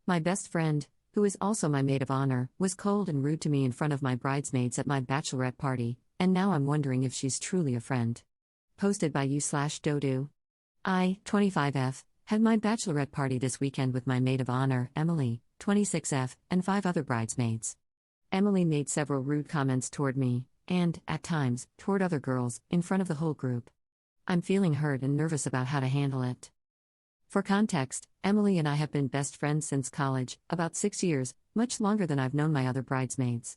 My best friend, who is also my maid of honor, was cold and rude to me in front of my bridesmaids at my bachelorette party, and now I'm wondering if she's truly a friend. Posted by you/Dodu. I, 25F, had my bachelorette party this weekend with my maid of honor, Emily, 26F, and 5 other bridesmaids. Emily made several rude comments toward me, and, at times, toward other girls, in front of the whole group. I'm feeling hurt and nervous about how to handle it. For context, Emily and I have been best friends since college, about 6 years, much longer than I've known my other bridesmaids.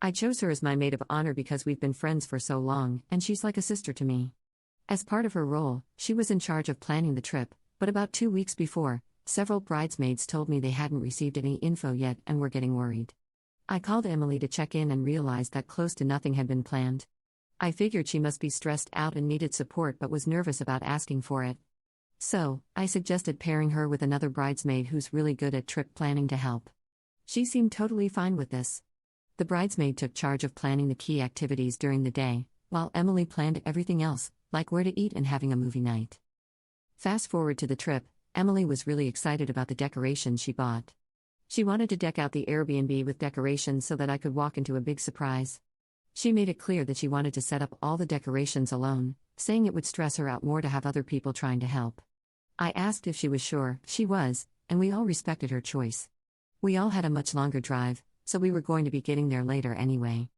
I chose her as my maid of honor because we've been friends for so long, and she's like a sister to me. As part of her role, she was in charge of planning the trip, but about 2 weeks before, several bridesmaids told me they hadn't received any info yet and were getting worried. I called Emily to check in and realized that close to nothing had been planned. I figured she must be stressed out and needed support but was nervous about asking for it. So, I suggested pairing her with another bridesmaid who's really good at trip planning to help. She seemed totally fine with this. The bridesmaid took charge of planning the key activities during the day, while Emily planned everything else, like where to eat and having a movie night. Fast forward to the trip, Emily was really excited about the decorations she bought. She wanted to deck out the Airbnb with decorations so that I could walk into a big surprise. She made it clear that she wanted to set up all the decorations alone, saying it would stress her out more to have other people trying to help. I asked if she was sure. She was, and we all respected her choice. We all had a much longer drive, so we were going to be getting there later anyway.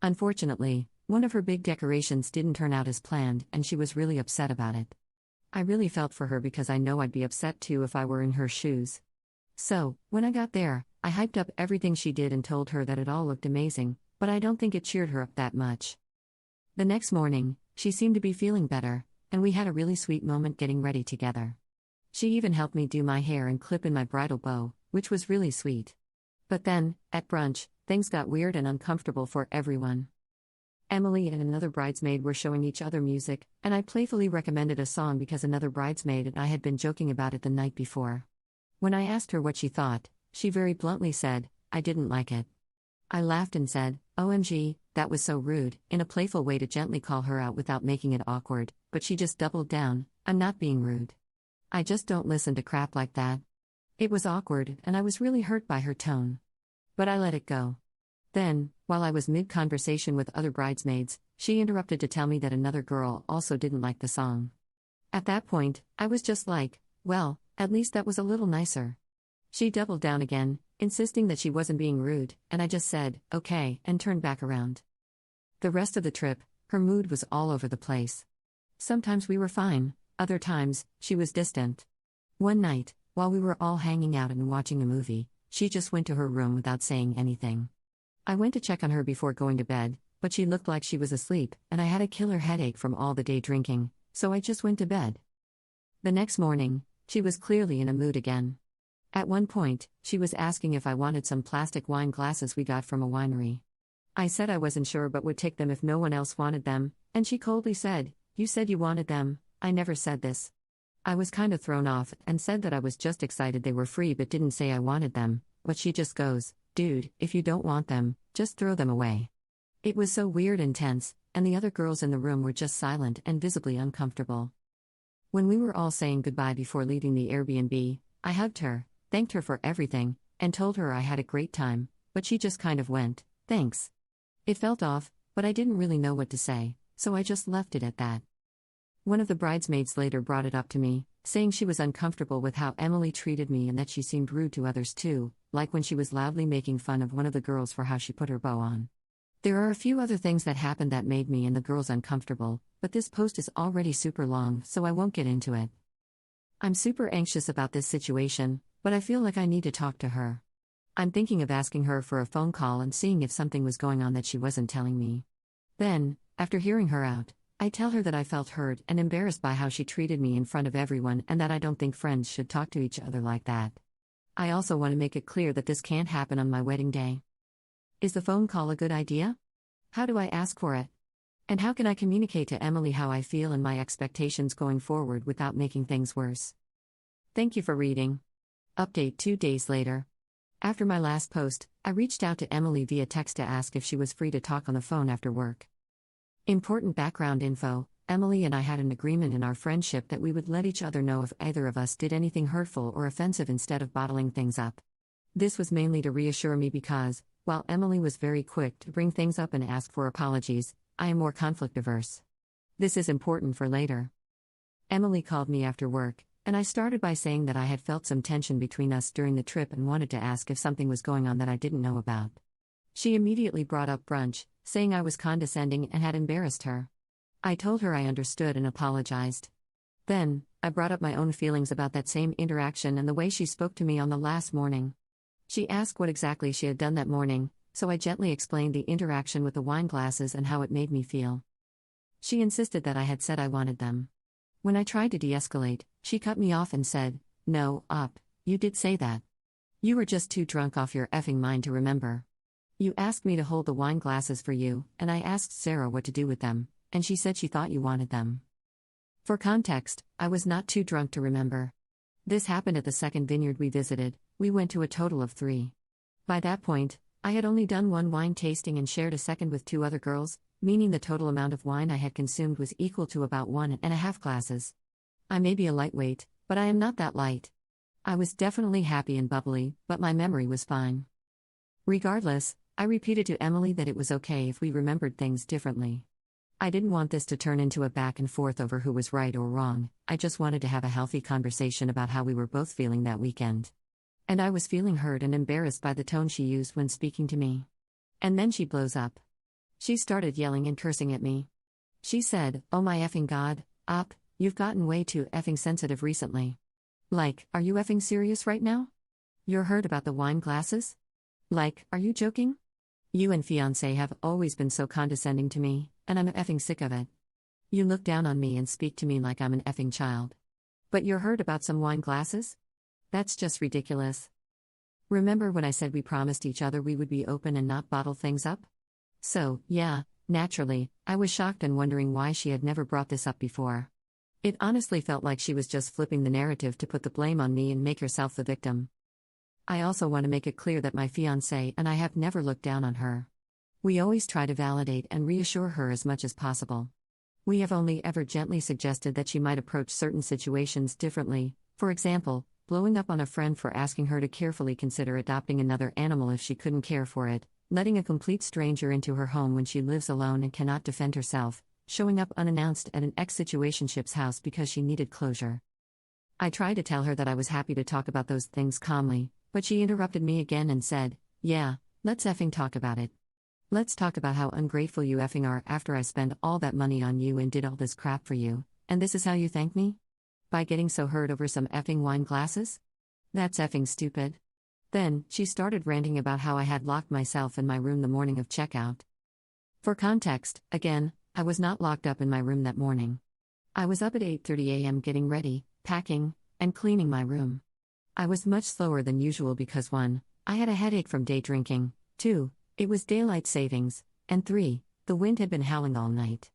Unfortunately, one of her big decorations didn't turn out as planned, and she was really upset about it. I really felt for her because I know I'd be upset too if I were in her shoes. So, when I got there, I hyped up everything she did and told her that it all looked amazing, but I don't think it cheered her up that much. The next morning, she seemed to be feeling better, and we had a really sweet moment getting ready together. She even helped me do my hair and clip in my bridal bow, which was really sweet. But then, at brunch, things got weird and uncomfortable for everyone. Emily and another bridesmaid were showing each other music, and I playfully recommended a song because another bridesmaid and I had been joking about it the night before. When I asked her what she thought, she very bluntly said, "I didn't like it." I laughed and said, "OMG, that was so rude," in a playful way to gently call her out without making it awkward, but she just doubled down, "I'm not being rude. I just don't listen to crap like that." It was awkward, and I was really hurt by her tone. But I let it go. Then, while I was mid-conversation with other bridesmaids, she interrupted to tell me that another girl also didn't like the song. At that point, I was just like, well, at least that was a little nicer. She doubled down again, insisting that she wasn't being rude, and I just said, okay, and turned back around. The rest of the trip, her mood was all over the place. Sometimes we were fine, other times, she was distant. One night, while we were all hanging out and watching a movie, she just went to her room without saying anything. I went to check on her before going to bed, but she looked like she was asleep, and I had a killer headache from all the day drinking, so I just went to bed. The next morning, she was clearly in a mood again. At one point, she was asking if I wanted some plastic wine glasses we got from a winery. I said I wasn't sure but would take them if no one else wanted them, and she coldly said, "You said you wanted them, I never said this." I was kind of thrown off and said that I was just excited they were free but didn't say I wanted them, but she just goes, "Dude, if you don't want them, just throw them away." It was so weird and tense, and the other girls in the room were just silent and visibly uncomfortable. When we were all saying goodbye before leaving the Airbnb, I hugged her, thanked her for everything, and told her I had a great time, but she just kind of went, "Thanks." It felt off, but I didn't really know what to say, so I just left it at that. One of the bridesmaids later brought it up to me, saying she was uncomfortable with how Emily treated me and that she seemed rude to others too, like when she was loudly making fun of one of the girls for how she put her bow on. There are a few other things that happened that made me and the girls uncomfortable, but this post is already super long, so I won't get into it. I'm super anxious about this situation, but I feel like I need to talk to her. I'm thinking of asking her for a phone call and seeing if something was going on that she wasn't telling me. Then, after hearing her out, I tell her that I felt hurt and embarrassed by how she treated me in front of everyone and that I don't think friends should talk to each other like that. I also want to make it clear that this can't happen on my wedding day. Is the phone call a good idea? How do I ask for it? And how can I communicate to Emily how I feel and my expectations going forward without making things worse? Thank you for reading. Update 2 days later. After my last post, I reached out to Emily via text to ask if she was free to talk on the phone after work. Important background info: Emily and I had an agreement in our friendship that we would let each other know if either of us did anything hurtful or offensive instead of bottling things up. This was mainly to reassure me because, while Emily was very quick to bring things up and ask for apologies, I am more conflict averse. This is important for later. Emily called me after work, and I started by saying that I had felt some tension between us during the trip and wanted to ask if something was going on that I didn't know about. She immediately brought up brunch, saying I was condescending and had embarrassed her. I told her I understood and apologized. Then, I brought up my own feelings about that same interaction and the way she spoke to me on the last morning. She asked what exactly she had done that morning, so I gently explained the interaction with the wine glasses and how it made me feel. She insisted that I had said I wanted them. When I tried to de-escalate, she cut me off and said, "No, you did say that. You were just too drunk off your effing mind to remember. You asked me to hold the wine glasses for you, and I asked Sarah what to do with them, and she said she thought you wanted them." For context, I was not too drunk to remember. This happened at the second vineyard we visited. We went to a total of 3. By that point, I had only done one wine tasting and shared a second with 2 other girls, meaning the total amount of wine I had consumed was equal to about 1.5 glasses. I may be a lightweight, but I am not that light. I was definitely happy and bubbly, but my memory was fine. Regardless, I repeated to Emily that it was okay if we remembered things differently. I didn't want this to turn into a back and forth over who was right or wrong, I just wanted to have a healthy conversation about how we were both feeling that weekend. And I was feeling hurt and embarrassed by the tone she used when speaking to me. And then she blows up. She started yelling and cursing at me. She said, "Oh my effing god, you've gotten way too effing sensitive recently. Like, are you effing serious right now? You're hurt about the wine glasses? Like, are you joking? You and fiancé have always been so condescending to me, and I'm effing sick of it. You look down on me and speak to me like I'm an effing child. But you're hurt about some wine glasses? That's just ridiculous. Remember when I said we promised each other we would be open and not bottle things up?" So, yeah, naturally, I was shocked and wondering why she had never brought this up before. It honestly felt like she was just flipping the narrative to put the blame on me and make herself the victim. I also want to make it clear that my fiancé and I have never looked down on her. We always try to validate and reassure her as much as possible. We have only ever gently suggested that she might approach certain situations differently, for example, blowing up on a friend for asking her to carefully consider adopting another animal if she couldn't care for it, letting a complete stranger into her home when she lives alone and cannot defend herself, showing up unannounced at an ex-situationship's house because she needed closure. I tried to tell her that I was happy to talk about those things calmly, but she interrupted me again and said, "Yeah, let's effing talk about it. Let's talk about how ungrateful you effing are after I spend all that money on you and did all this crap for you, and this is how you thank me? By getting so hurt over some effing wine glasses? That's effing stupid." Then, she started ranting about how I had locked myself in my room the morning of checkout. For context, again, I was not locked up in my room that morning. I was up at 8:30 a.m. getting ready, packing, and cleaning my room. I was much slower than usual because 1. I had a headache from day drinking, 2. It was daylight savings, and 3. The wind had been howling all night.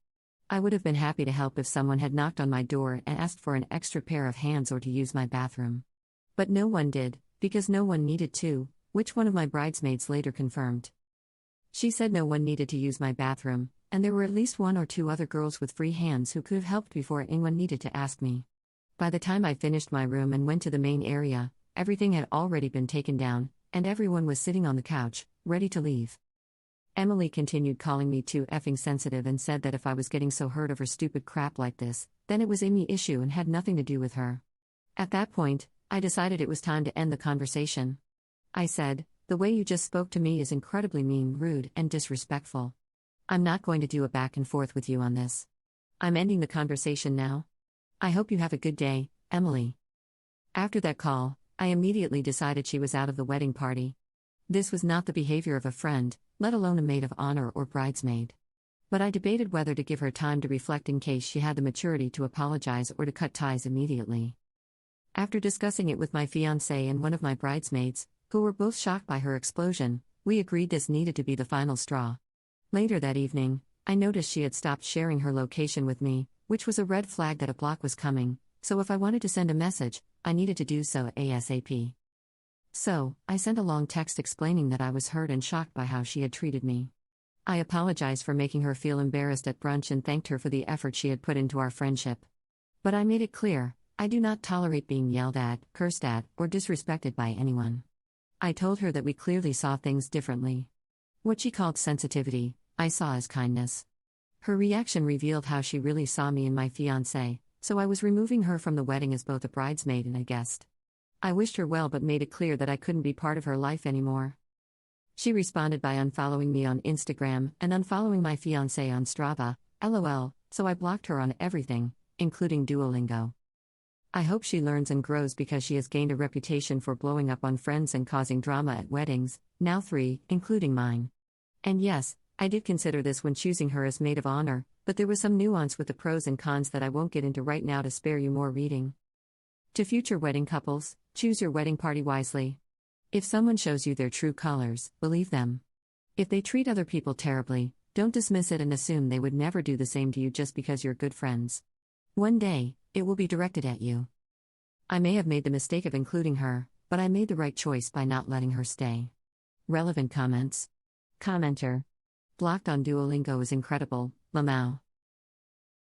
I would have been happy to help if someone had knocked on my door and asked for an extra pair of hands or to use my bathroom. But no one did, because no one needed to, which one of my bridesmaids later confirmed. She said no one needed to use my bathroom, and there were at least 1 or 2 other girls with free hands who could have helped before anyone needed to ask me. By the time I finished my room and went to the main area, everything had already been taken down, and everyone was sitting on the couch, ready to leave. Emily continued calling me too effing sensitive and said that if I was getting so hurt over stupid crap like this, then it was a me issue and had nothing to do with her. At that point, I decided it was time to end the conversation. I said, "The way you just spoke to me is incredibly mean, rude, and disrespectful. I'm not going to do a back and forth with you on this. I'm ending the conversation now. I hope you have a good day, Emily." After that call, I immediately decided she was out of the wedding party. This was not the behavior of a friend, let alone a maid of honor or bridesmaid. But I debated whether to give her time to reflect in case she had the maturity to apologize or to cut ties immediately. After discussing it with my fiancé and one of my bridesmaids, who were both shocked by her explosion, we agreed this needed to be the final straw. Later that evening, I noticed she had stopped sharing her location with me, which was a red flag that a block was coming, so if I wanted to send a message, I needed to do so ASAP. So, I sent a long text explaining that I was hurt and shocked by how she had treated me. I apologized for making her feel embarrassed at brunch and thanked her for the effort she had put into our friendship. But I made it clear, I do not tolerate being yelled at, cursed at, or disrespected by anyone. I told her that we clearly saw things differently. What she called sensitivity, I saw as kindness. Her reaction revealed how she really saw me and my fiancé, so I was removing her from the wedding as both a bridesmaid and a guest. I wished her well but made it clear that I couldn't be part of her life anymore. She responded by unfollowing me on Instagram and unfollowing my fiancé on Strava, LOL, so I blocked her on everything, including Duolingo. I hope she learns and grows because she has gained a reputation for blowing up on friends and causing drama at weddings, now 3, including mine. And yes, I did consider this when choosing her as maid of honor, but there was some nuance with the pros and cons that I won't get into right now to spare you more reading. To future wedding couples, choose your wedding party wisely. If someone shows you their true colors, believe them. If they treat other people terribly, don't dismiss it and assume they would never do the same to you just because you're good friends. One day, it will be directed at you. I may have made the mistake of including her, but I made the right choice by not letting her stay. Relevant comments. Commenter. Blocked on Duolingo is incredible, Lamau.